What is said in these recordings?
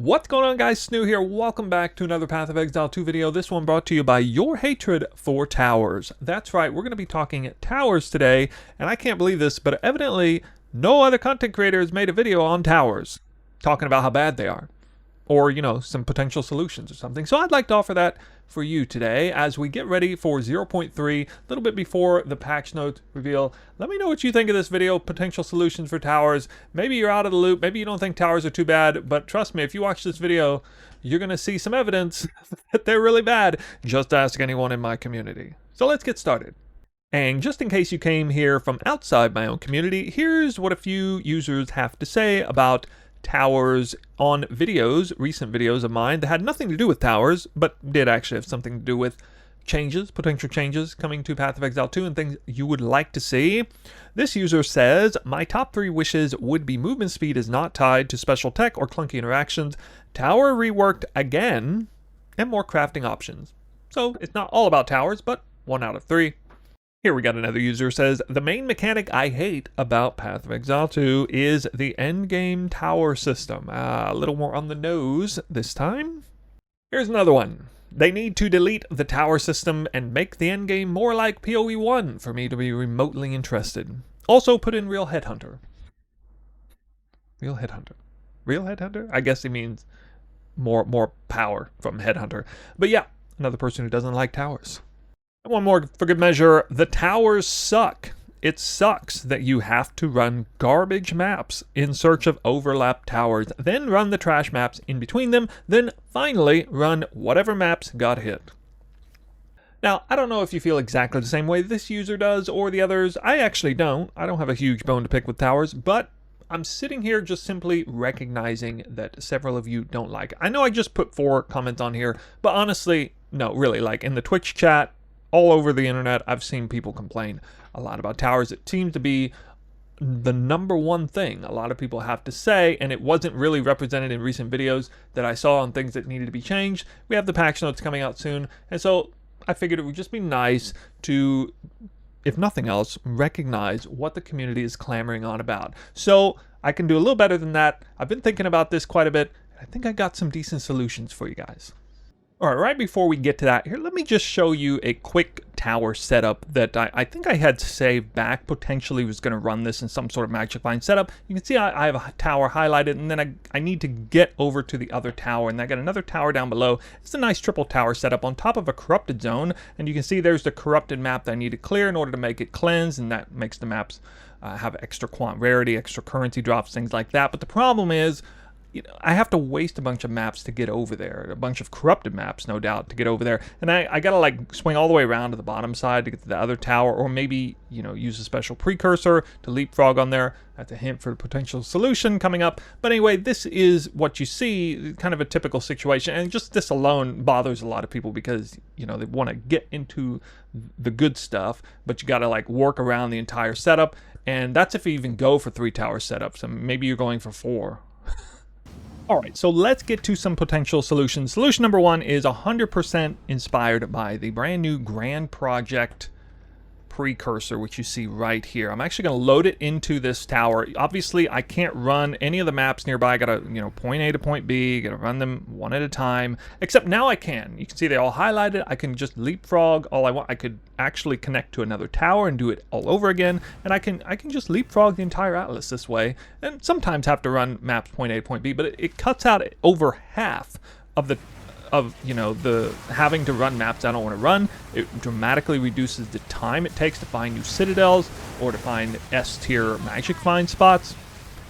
What's going on, guys? Snoo here. Welcome back to another Path of Exile 2 video. This one brought to you by your hatred for towers. That's right, we're going to be talking towers today, and I can't believe this, but evidently no other content creator has made a video on towers, talking about how bad they are. Or, you know, some potential solutions or something. So I'd like to offer that for you today as we get ready for 0.3, a little bit before the patch notes reveal. Let me know what you think of this video, potential solutions for towers. Maybe you're out of the loop, maybe you don't think towers are too bad, but trust me, if you watch this video, you're gonna see some evidence that they're really bad. Just ask anyone in my community. So let's get started. And just in case you came here from outside my own community, here's what a few users have to say about towers on videos, recent videos of mine that had nothing to do with towers, but did actually have something to do with changes, potential changes coming to Path of Exile 2 and things you would like to see. This user says, my top 3 wishes would be movement speed is not tied to special tech or clunky interactions, tower reworked again, and more crafting options. So it's not all about towers, but 1 out of 3. Here we got another user says, the main mechanic I hate about Path of Exile 2 is the endgame tower system. A little more on the nose this time. Here's another one. They need to delete the tower system and make the endgame more like PoE1 for me to be remotely interested. Also put in real headhunter. Real headhunter. Real headhunter? I guess he means more power from headhunter. But yeah, another person who doesn't like towers. One more for good measure, the towers suck. It sucks that you have to run garbage maps in search of overlapped towers, then run the trash maps in between them, then finally run whatever maps got hit. Now, I don't know if you feel exactly the same way this user does or the others. I actually don't. I don't have a huge bone to pick with towers, but I'm sitting here just simply recognizing that several of you don't like it. I know I just put 4 comments on here, but honestly, no, really, like in the Twitch chat, all over the internet, I've seen people complain a lot about towers. It seems to be the #1 thing a lot of people have to say, and it wasn't really represented in recent videos that I saw on things that needed to be changed. We have the patch notes coming out soon, and so I figured it would just be nice to, if nothing else, recognize what the community is clamoring on about. So I can do a little better than that. I've been thinking about this quite a bit. I think I got some decent solutions for you guys. All right, right before we get to that, here, let me just show you a quick tower setup that I think I had saved back, potentially was going to run this in some sort of Magic Vine setup. You can see I have a tower highlighted, and then I need to get over to the other tower, and I got another tower down below. It's a nice triple tower setup on top of a corrupted zone, and you can see there's the corrupted map that I need to clear in order to make it cleanse, and that makes the maps have extra quant rarity, extra currency drops, things like that. But the problem is, you know, I have to waste a bunch of maps to get over there, a bunch of corrupted maps, no doubt, to get over there. And I gotta like swing all the way around to the bottom side to get to the other tower, or maybe, you know, use a special precursor to leapfrog on there. That's a hint for a potential solution coming up. But anyway, this is what you see, kind of a typical situation. And just this alone bothers a lot of people because, you know, they want to get into the good stuff, but you gotta like work around the entire setup. And that's if you even go for 3 tower setups, and maybe you're going for 4. All right, so let's get to some potential solutions. Solution #1 is 100% inspired by the brand new Grand Project precursor, which you see right here. I'm actually going to load it into this tower. Obviously, I can't run any of the maps nearby. I got to, you know, point A to point B, got to run them one at a time, except now I can. You can see they're all highlighted. I can just leapfrog all I want. I could actually connect to another tower and do it all over again, and I can just leapfrog the entire atlas this way, and sometimes have to run maps point A to point B, but it cuts out over half of the you know, the having to run maps I don't want to run. It dramatically reduces the time it takes to find new citadels or to find S-tier Magic Vine spots.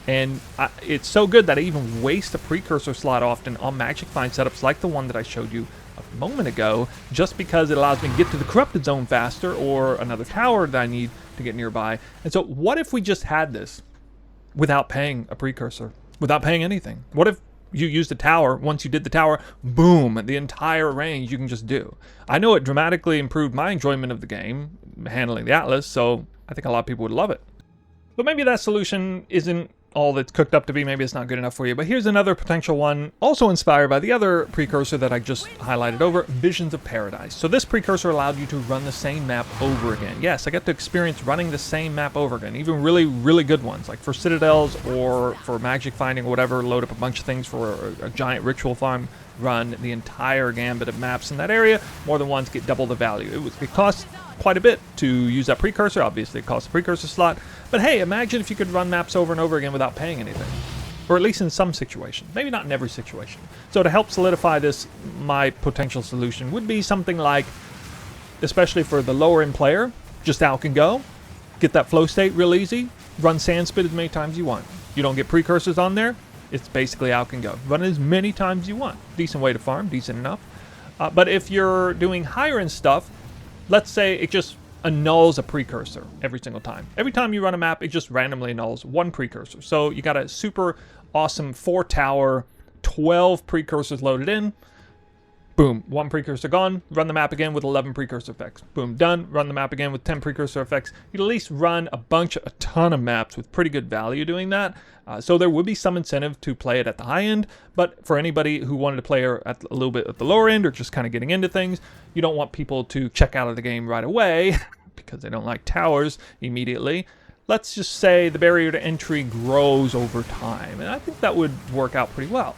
And it's so good that I even waste a precursor slot often on Magic Vine setups like the one that I showed you a moment ago, just because it allows me to get to the corrupted zone faster or another tower that I need to get nearby. And so what if we just had this without paying a precursor, without paying anything? What if you use the tower, once you did the tower, boom, the entire range you can just do. I know it dramatically improved my enjoyment of the game, handling the Atlas, so I think a lot of people would love it. But maybe that solution isn't all that's cooked up to be. Maybe it's not good enough for you. But here's another potential one, also inspired by the other precursor that I just highlighted over, Visions of Paradise. So this precursor allowed you to run the same map over again. Yes, I got to experience running the same map over again, even really, really good ones, like for Citadels or for magic finding or whatever, load up a bunch of things for a giant ritual farm, run the entire gambit of maps in that area, more than once, get double the value. It costs quite a bit to use that precursor. Obviously, it costs a precursor slot. But hey, imagine if you could run maps over and over again without paying anything. Or at least in some situations. Maybe not in every situation. So to help solidify this, my potential solution would be something like, especially for the lower end player, just out and go. Get that flow state real easy. Run Sandspit as many times as you want. You don't get precursors on there. It's basically out and go. Run it as many times as you want. Decent way to farm. Decent enough. But if you're doing higher end stuff, let's say it just annuls a precursor every single time. Every time you run a map, it just randomly annuls one precursor. So you got a super awesome 4-tower, 12 precursors loaded in. Boom, 1 precursor gone. Run the map again with 11 precursor effects. Boom, done. Run the map again with 10 precursor effects. You'd at least run a ton of maps with pretty good value doing that. So there would be some incentive to play it at the high end, but for anybody who wanted to play at a little bit at the lower end or just kind of getting into things, you don't want people to check out of the game right away because they don't like towers immediately. Let's just say the barrier to entry grows over time, and I think that would work out pretty well.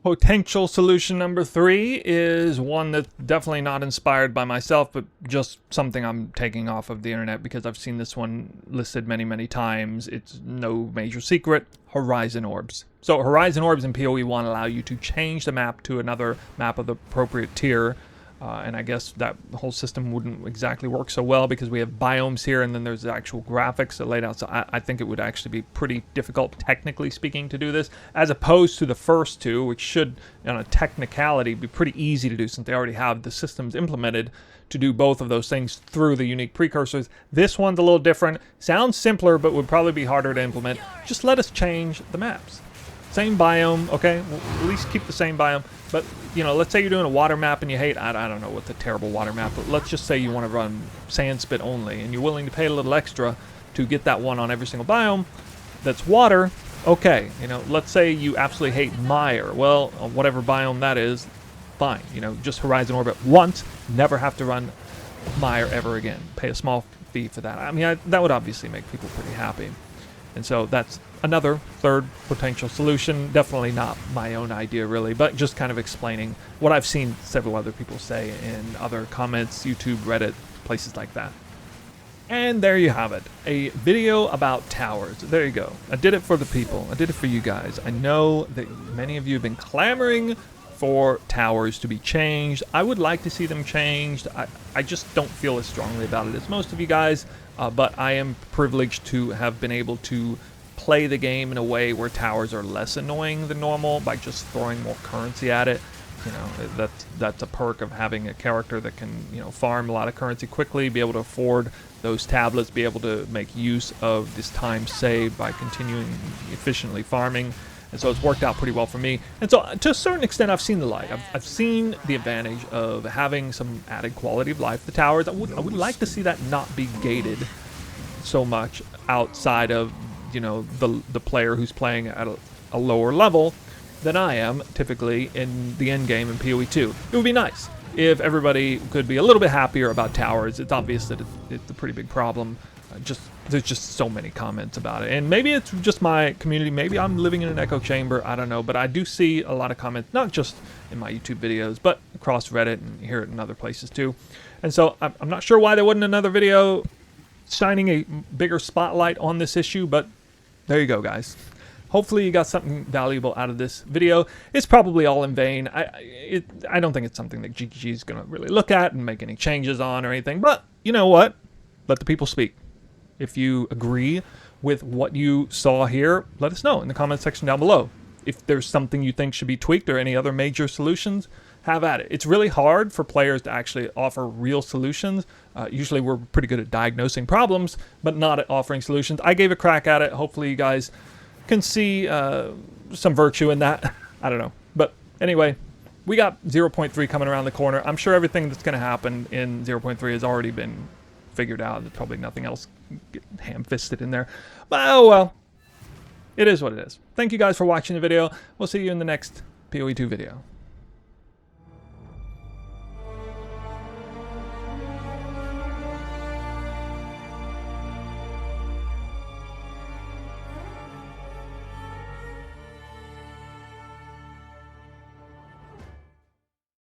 Potential solution number 3 is one that's definitely not inspired by myself, but just something I'm taking off of the internet because I've seen this one listed many, many times. It's no major secret. Horizon Orbs. So Horizon Orbs in PoE1 allow you to change the map to another map of the appropriate tier. And I guess that whole system wouldn't exactly work so well because we have biomes here and then there's the actual graphics that laid out. So I think it would actually be pretty difficult, technically speaking, to do this, as opposed to the first two, which should, on a technicality, be pretty easy to do since they already have the systems implemented to do both of those things through the unique precursors. This one's a little different. Sounds simpler, but would probably be harder to implement. Just let us change the maps. Same biome, okay? We'll at least keep the same biome. But, you know, let's say you're doing a water map and you hate, I don't know what's a terrible water map, but let's just say you want to run Sandspit only and you're willing to pay a little extra to get that one on every single biome that's water. Okay, you know, let's say you absolutely hate Mire. Well, whatever biome that is, fine. You know, just Horizon Orbit once, never have to run Mire ever again. Pay a small fee for that. I mean, that would obviously make people pretty happy. And so that's another third potential solution. Definitely not my own idea, really, but just kind of explaining what I've seen several other people say in other comments, YouTube, Reddit, places like that. And there you have it. A video about towers. There you go. I did it for the people. I did it for you guys. I know that many of you have been clamoring for towers to be changed. I would like to see them changed. I just don't feel as strongly about it as most of you guys, but I am privileged to have been able to play the game in a way where towers are less annoying than normal by just throwing more currency at it. You know, that's a perk of having a character that can, you know, farm a lot of currency quickly, be able to afford those tablets, be able to make use of this time saved by continuing efficiently farming. And so it's worked out pretty well for me. And so to a certain extent, I've seen the light. I've seen the advantage of having some added quality of life. The towers, I would like to see that not be gated so much outside of, you know, the player who's playing at a lower level than I am typically in the end game in PoE2. It would be nice if everybody could be a little bit happier about towers. It's obvious that it's a pretty big problem. There's just so many comments about it, and maybe it's just my community. Maybe I'm living in an echo chamber. I don't know, but I do see a lot of comments, not just in my YouTube videos, but across Reddit and hear it in other places too. And so I'm not sure why there wasn't another video shining a bigger spotlight on this issue, but there you go, guys. Hopefully you got something valuable out of this video. It's probably all in vain. I don't think it's something that GGG is going to really look at and make any changes on or anything, but you know what? Let the people speak. If you agree with what you saw here, let us know in the comment section down below. If there's something you think should be tweaked or any other major solutions, have at it. It's really hard for players to actually offer real solutions. Usually we're pretty good at diagnosing problems, but not at offering solutions. I gave a crack at it. Hopefully you guys can see some virtue in that. I don't know. But anyway, we got 0.3 coming around the corner. I'm sure everything that's going to happen in 0.3 has already been figured out. There's probably nothing else ham-fisted in there. But, oh well. It is what it is. Thank you guys for watching the video. We'll see you in the next PoE2 video.